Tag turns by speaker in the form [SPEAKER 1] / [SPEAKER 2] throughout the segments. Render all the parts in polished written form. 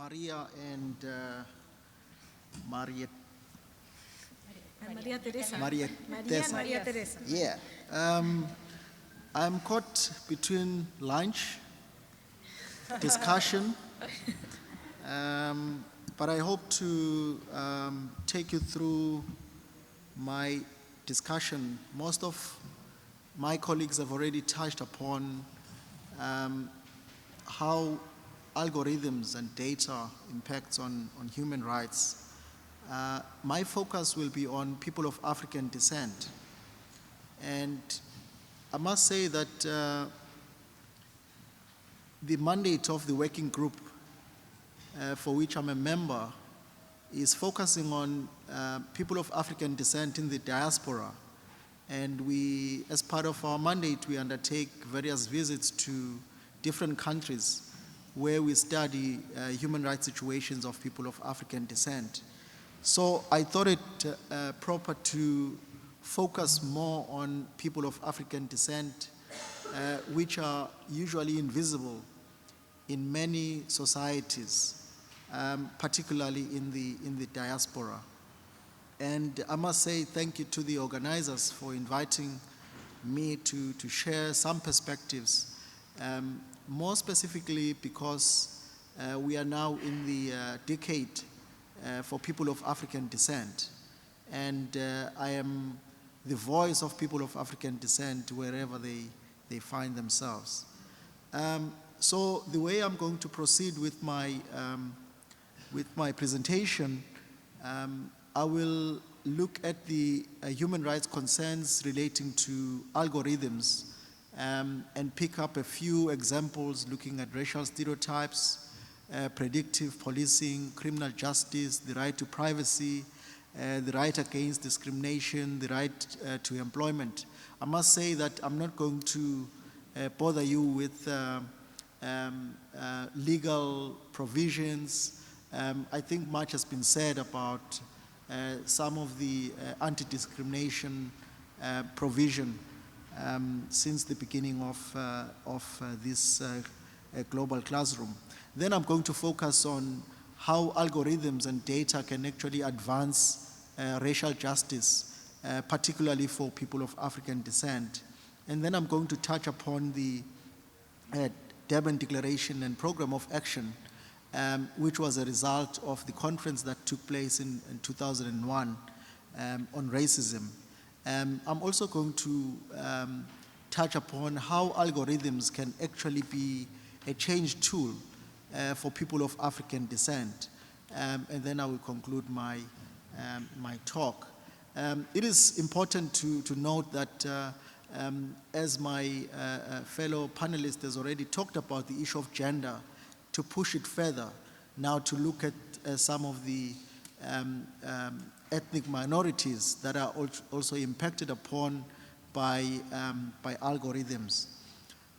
[SPEAKER 1] Maria and Maria.
[SPEAKER 2] Maria Teresa.
[SPEAKER 1] Maria Teresa.
[SPEAKER 2] Maria Teresa.
[SPEAKER 1] Yeah. I'm caught between lunch, discussion, but I hope to take you through my discussion. Most of my colleagues have already touched upon how algorithms and data impacts on human rights. My focus will be on people of African descent. And I must say that the mandate of the working group for which I'm a member is focusing on people of African descent in the diaspora. And we, as part of our mandate, we undertake various visits to different countries where we study human rights situations of people of African descent. So I thought it proper to focus more on people of African descent, which are usually invisible in many societies, particularly in the diaspora. And I must say thank you to the organizers for inviting me to share some perspectives, more specifically because we are now in the decade for people of African descent. And I am the voice of people of African descent wherever they find themselves. So the way I'm going to proceed with my presentation, I will look at the human rights concerns relating to algorithms and pick up a few examples looking at racial stereotypes, predictive policing, criminal justice, the right to privacy, the right against discrimination, the right to employment. I must say that I'm not going to bother you with legal provisions. I think much has been said about some of the anti-discrimination provision since the beginning of this global classroom. Then I'm going to focus on how algorithms and data can actually advance racial justice, particularly for people of African descent. And then I'm going to touch upon the Durban Declaration and Program of Action, which was a result of the conference that took place in 2001 on racism. I'm also going to touch upon how algorithms can actually be a change tool for people of African descent. And then I will conclude my talk. It is important to note that as my fellow panelist has already talked about the issue of gender, to push it further, now to look at some of the ethnic minorities that are also impacted upon by algorithms.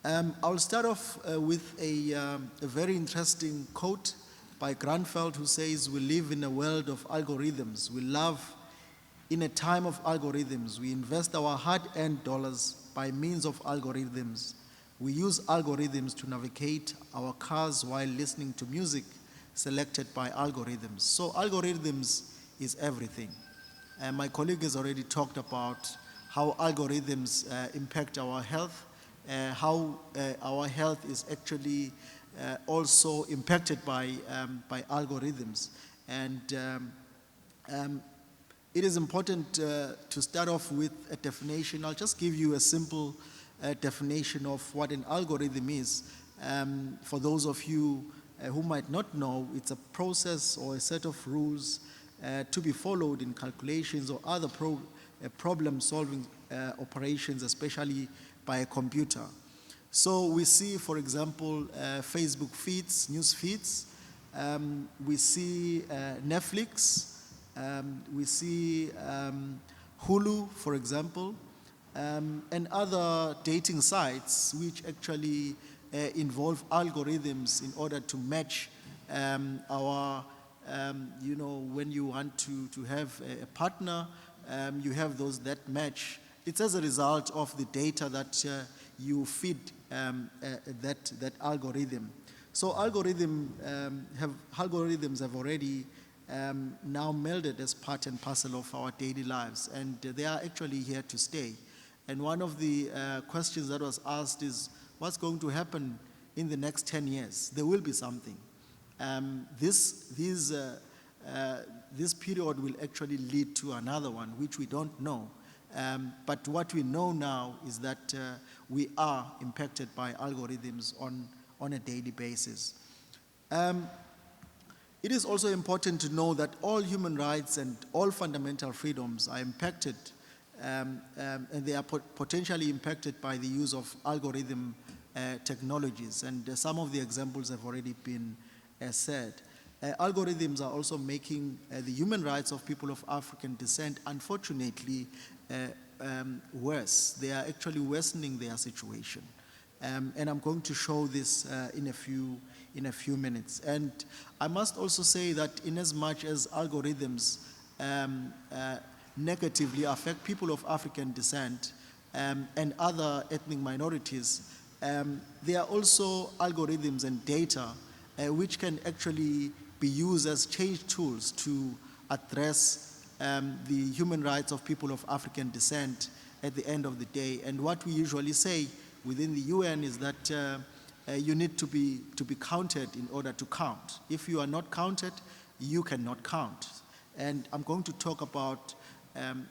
[SPEAKER 1] I'll start off with a very interesting quote by Granfeld, who says, "We live in a world of algorithms. We love in a time of algorithms. We invest our hard-earned dollars by means of algorithms. We use algorithms to navigate our cars while listening to music selected by algorithms." So algorithms is everything. And my colleague has already talked about how algorithms impact our health, how our health is actually also impacted by algorithms. And it is important to start off with a definition. I'll just give you a simple definition of what an algorithm is. For those of you who might not know, it's a process or a set of rules to be followed in calculations or other problem-solving operations, especially by a computer. So we see, for example, Facebook feeds, news feeds. We see Netflix. We see Hulu, for example, and other dating sites which actually involve algorithms in order to match our, when you want to have a partner, you have those that match. It's as a result of the data that you feed that algorithm. So algorithms have already now melded as part and parcel of our daily lives, and they are actually here to stay. And one of the questions that was asked is, what's going to happen in the next 10 years? There will be something. This period will actually lead to another one, which we don't know. But what we know now is that we are impacted by algorithms on a daily basis. It is also important to know that all human rights and all fundamental freedoms are impacted, and they are potentially impacted by the use of algorithm technologies. And some of the examples have already been said. Algorithms are also making the human rights of people of African descent, unfortunately, worse. They are actually worsening their situation. And I'm going to show this in a few minutes. And I must also say that in as much as algorithms negatively affect people of African descent and other ethnic minorities, there are also algorithms and data which can actually be used as change tools to address the human rights of people of African descent at the end of the day. And what we usually say within the UN is that you need to be counted in order to count. If you are not counted, you cannot count. And I'm going to talk about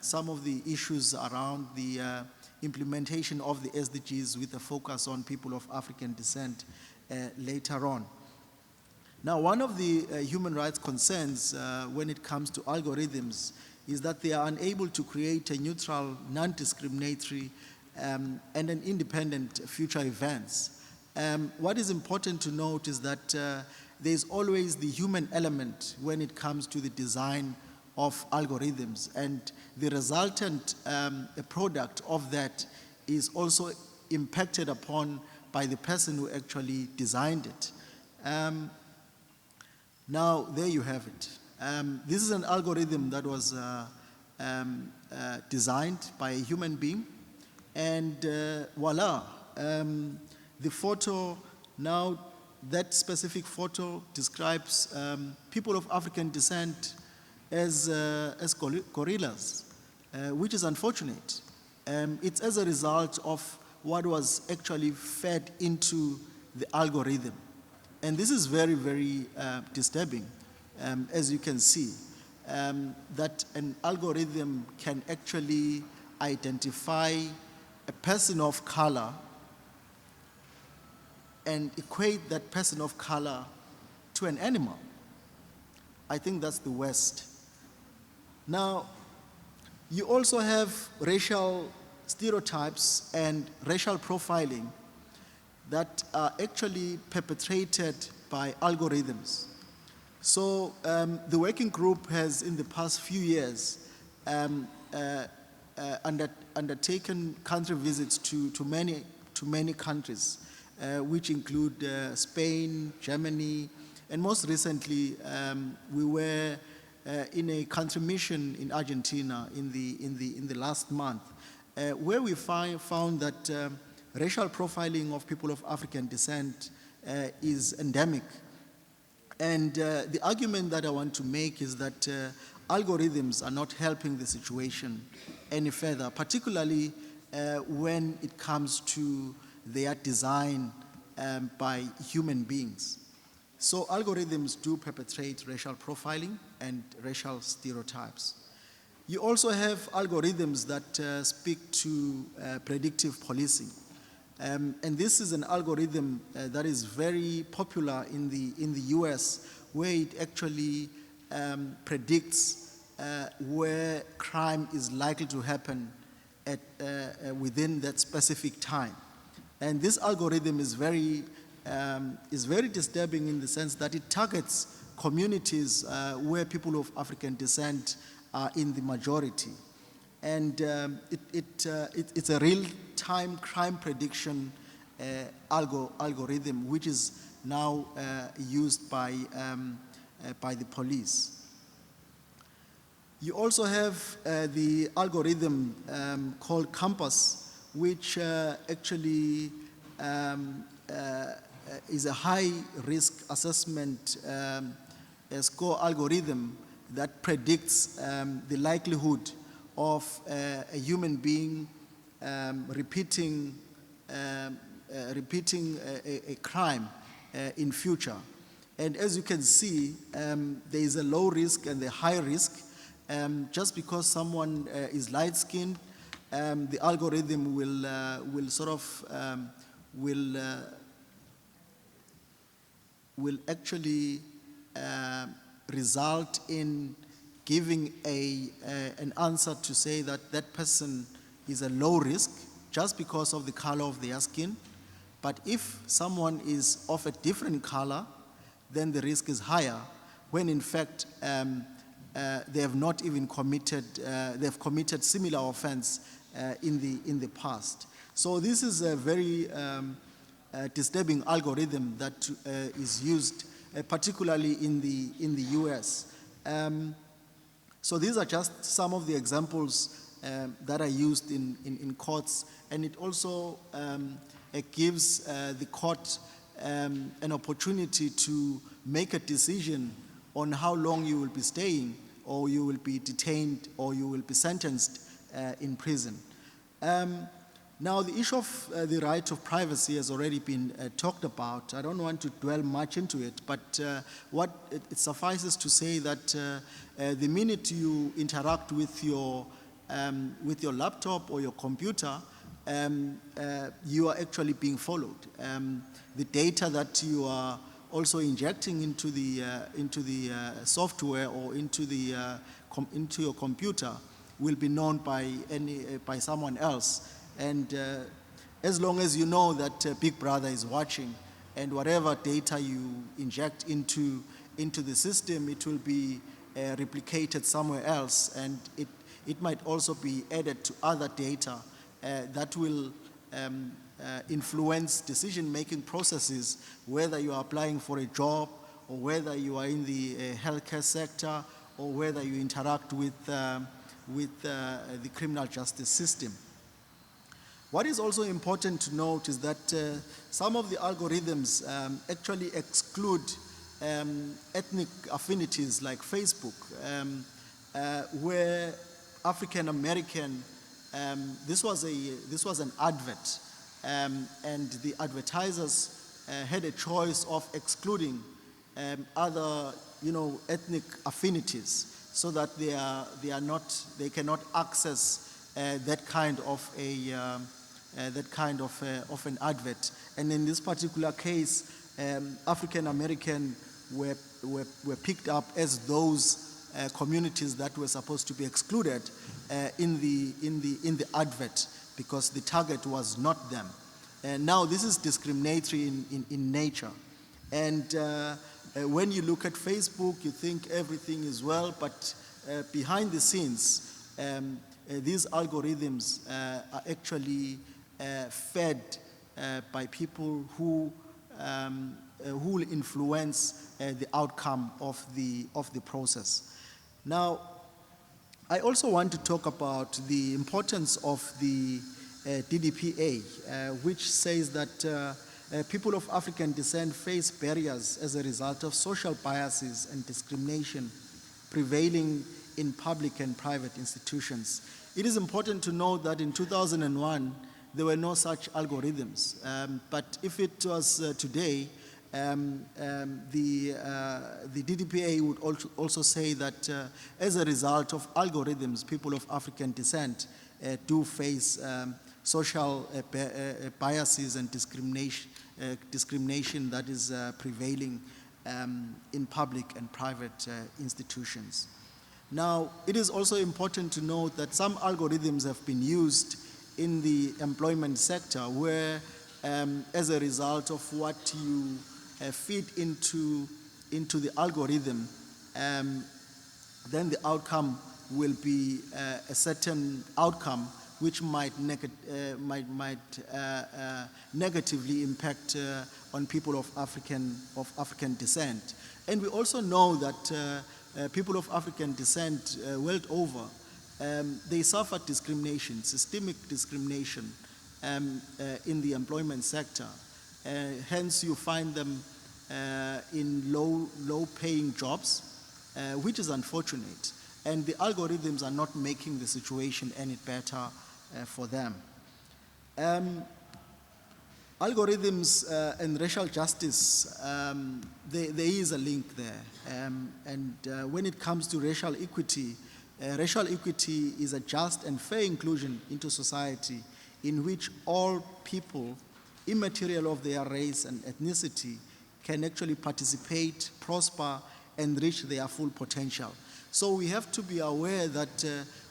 [SPEAKER 1] some of the issues around the implementation of the SDGs with a focus on people of African descent later on. Now, one of the human rights concerns when it comes to algorithms is that they are unable to create a neutral, non-discriminatory, and an independent future events. What is important to note is that there's always the human element when it comes to the design of algorithms, and the resultant product of that is also impacted upon by the person who actually designed it. Now, there you have it. This is an algorithm that was designed by a human being, and voila, the photo now, that specific photo describes people of African descent as gorillas, which is unfortunate. It's as a result of what was actually fed into the algorithm. And this is very, very disturbing, as you can see, that an algorithm can actually identify a person of color and equate that person of color to an animal. I think that's the worst. Now, you also have racial stereotypes and racial profiling that are actually perpetrated by algorithms. So the working group has, in the past few years, undertaken country visits to many countries, which include Spain, Germany, and most recently we were in a country mission in Argentina in the last month, where we found that racial profiling of people of African descent is endemic. And the argument that I want to make is that algorithms are not helping the situation any further, particularly when it comes to their design by human beings. So algorithms do perpetrate racial profiling and racial stereotypes. You also have algorithms that speak to predictive policing. And this is an algorithm that is very popular in the US, where it actually predicts where crime is likely to happen within that specific time. And this algorithm is very disturbing in the sense that it targets communities where people of African descent are in the majority. And it's a real-time crime prediction algorithm, which is now used by the police. You also have the algorithm called Compass, which actually is a high risk assessment score algorithm that predicts the likelihood of a human being repeating a crime in future. And as you can see, there is a low risk and a high risk. Just because someone is light-skinned, the algorithm will sort of will actually result in giving an answer to say that that person is a low risk just because of the color of their skin. But if someone is of a different color, then the risk is higher, when in fact they have not even committed, they've committed similar offense in the past. So this is a very disturbing algorithm that is used particularly in the US. So these are just some of the examples that are used in courts, and it also it gives the court an opportunity to make a decision on how long you will be staying, or you will be detained, or you will be sentenced in prison. Now, the issue of the right of privacy has already been talked about. I don't want to dwell much into it, but what it suffices to say that the minute you interact with your laptop or your computer, you are actually being followed. The data that you are also injecting into the software or into your computer will be known by someone else. And as long as you know that Big Brother is watching, and whatever data you inject into the system, it will be replicated somewhere else, and it might also be added to other data that will influence decision-making processes, whether you are applying for a job, or whether you are in the healthcare sector, or whether you interact with the criminal justice system. What is also important to note is that some of the algorithms actually exclude ethnic affinities, like Facebook, where African American, this was an advert, and the advertisers had a choice of excluding other, ethnic affinities, so that they cannot access that kind of an advert. And in this particular case, African American were picked up as those communities that were supposed to be excluded in the advert, because the target was not them. And now this is discriminatory in nature. And when you look at Facebook, you think everything is well, but behind the scenes, these algorithms are actually fed by people who will influence the outcome of the process. Now, I also want to talk about the importance of the DDPA, which says that people of African descent face barriers as a result of social biases and discrimination prevailing in public and private institutions. It is important to note that in 2001, there were no such algorithms. But if it was today, the DDPA would also say that as a result of algorithms, people of African descent do face social biases and discrimination that is prevailing in public and private institutions. Now, it is also important to note that some algorithms have been used in the employment sector, where as a result of what you feed into the algorithm, then the outcome will be a certain outcome which might negatively impact on people of African descent. And we also know that people of African descent world over, they suffer discrimination, systemic discrimination in the employment sector. Hence, you find them in low-paying jobs, which is unfortunate. And the algorithms are not making the situation any better for them. Algorithms and racial justice, there is a link there. When it comes to racial equity is a just and fair inclusion into society in which all people, immaterial of their race and ethnicity, can actually participate, prosper, and reach their full potential. So we have to be aware that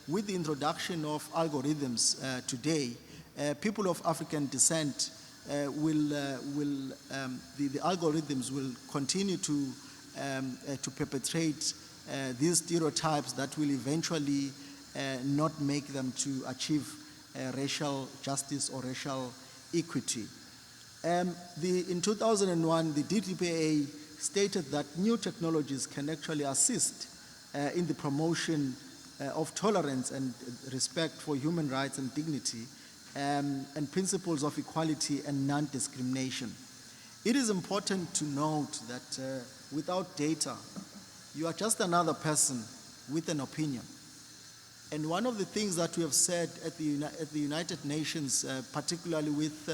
[SPEAKER 1] with the introduction of algorithms today, people of African descent the algorithms will continue to perpetrate these stereotypes that will eventually not make them to achieve racial justice or racial equity. In 2001, the DTPA stated that new technologies can actually assist in the promotion of tolerance and respect for human rights and dignity, and principles of equality and non-discrimination. It is important to note that without data, you are just another person with an opinion. And one of the things that we have said at the United Nations, particularly with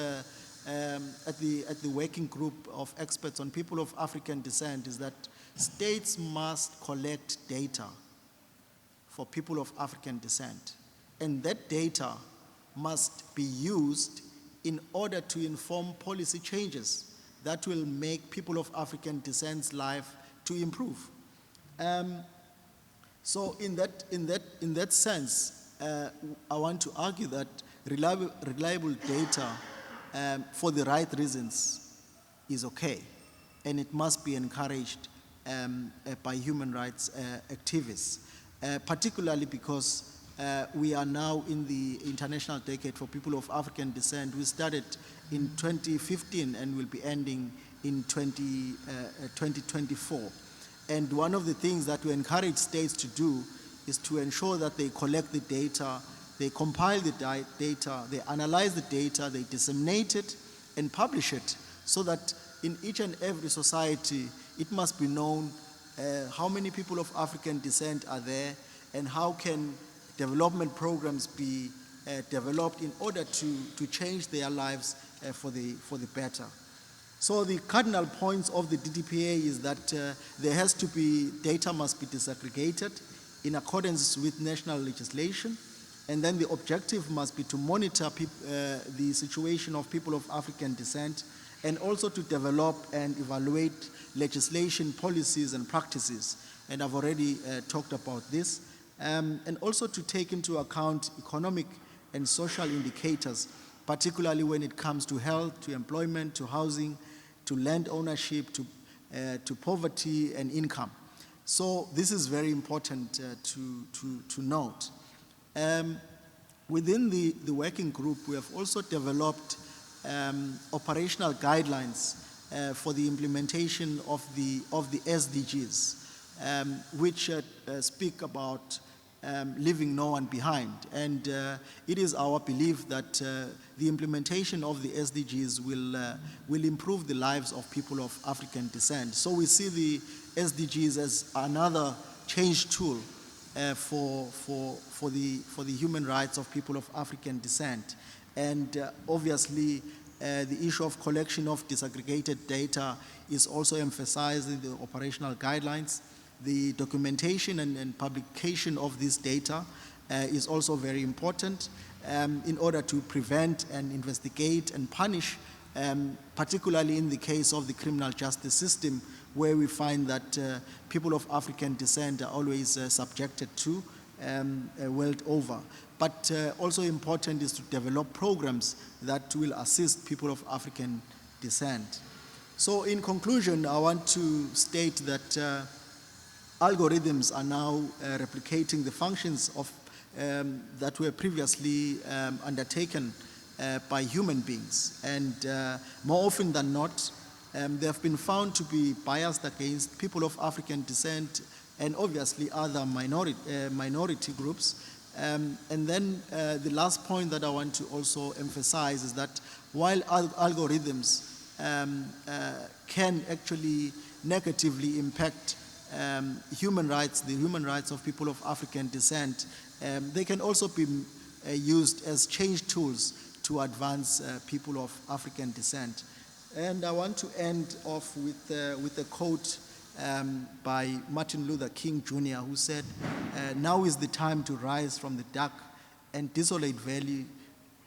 [SPEAKER 1] at the working group of experts on people of African descent, is that states must collect data for people of African descent. And that data must be used in order to inform policy changes that will make people of African descent's life to improve. So in that sense, I want to argue that reliable data for the right reasons is okay, and it must be encouraged by human rights activists, particularly because we are now in the International Decade for People of African Descent. We started in 2015 and will be ending in 2024. And one of the things that we encourage states to do is to ensure that they collect the data, they compile the data, they analyze the data, they disseminate it and publish it, so that in each and every society it must be known how many people of African descent are there and how can development programs be developed in order to change their lives for the better. So the cardinal points of the DDPA is that there has to be, data must be disaggregated in accordance with national legislation, and then the objective must be to monitor the situation of people of African descent, and also to develop and evaluate legislation, policies, and practices. And I've already talked about this. And also to take into account economic and social indicators, particularly when it comes to health, to employment, to housing, to land ownership, to poverty and income. So this is very important to note. Within the working group, we have also developed operational guidelines for the implementation of the SDGs, which speak about leaving no one behind. And it is our belief that the implementation of the SDGs will improve the lives of people of African descent. So we see the SDGs as another change tool for the human rights of people of African descent. And obviously, the issue of collection of disaggregated data is also emphasized in the operational guidelines. The documentation and publication of this data is also very important in order to prevent and investigate and punish, particularly in the case of the criminal justice system, where we find that people of African descent are always subjected to world over. But also important is to develop programs that will assist people of African descent. So in conclusion, I want to state that algorithms are now replicating the functions of that were previously undertaken by human beings. And more often than not, they have been found to be biased against people of African descent and obviously other minority groups. And then the last point that I want to also emphasize is that while algorithms can actually negatively impact human rights, the human rights of people of African descent. They can also be used as change tools to advance people of African descent. And I want to end off with a quote by Martin Luther King Jr., who said, "Now is the time to rise from the dark and desolate valley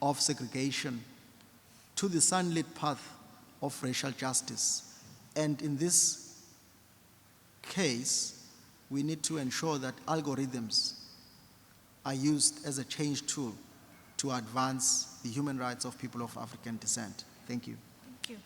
[SPEAKER 1] of segregation to the sunlit path of racial justice." And in this case, we need to ensure that algorithms are used as a change tool to advance the human rights of people of African descent. Thank you.
[SPEAKER 2] Thank you.